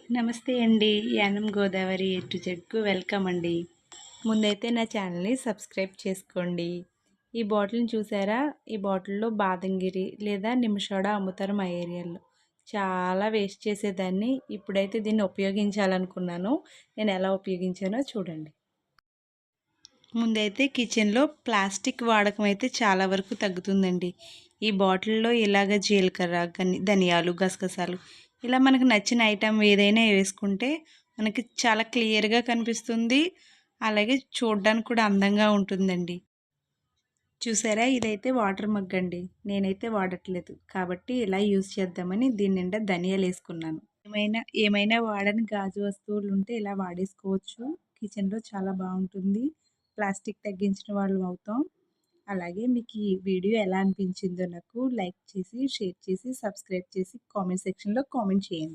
నమస్తే అండి. Yanam Godavari A to జెడ్‌కు welcome అండి. ముందైతే నా ఛానల్‌ని సబ్స్క్రైబ్ చేసుకోండి. ఈ బాటిల్‌ని చూసారా? ఈ బాటిల్‌లో బాదంగిరి లేదా నిమ్మ సోడా అమ్ముతారు మా ఏరియాలో. చాలా వేస్ట్ చేసేదాన్ని. ఇప్పుడైతే దీన్ని ఉపయోగించాలనుకున్నాను. నేను ఎలా ఉపయోగించానో చూడండి. ముందైతే కిచెన్‌లో ప్లాస్టిక్ వాడకం అయితే చాలా వరకు తగ్గుతుందండి. ఈ బాటిల్‌లో ఇలాగ జీలకర్ర, ధనియాలు, గసగసాలు ఇలా మనకు నచ్చిన ఐటెం ఏదైనా వేసుకుంటే మనకి చాలా క్లియర్‌గా కనిపిస్తుంది. అలాగే చూడడానికి కూడా అందంగా ఉంటుందండి. చూసారా? ఇదైతే వాటర్ మగ్ అండి. నేనైతే వాడట్లేదు. కాబట్టి ఇలా యూజ్ చేద్దామని దీని నిండా ధనియాలేసుకున్నాను. ఏమైనా వాడని గాజు వస్తువులుంటే ఇలా వాడేసుకోవచ్చు. కిచెన్‌లో చాలా బావుంటుంది. ప్లాస్టిక్ తగ్గించిన వాళ్ళం అవుతాం. అలాగే మీకు ఈ వీడియో ఎలా అనిపించిందో నాకు లైక్ చేసి, షేర్ చేసి, సబ్స్క్రైబ్ చేసి కామెంట్ సెక్షన్‌లో కామెంట్ చేయండి.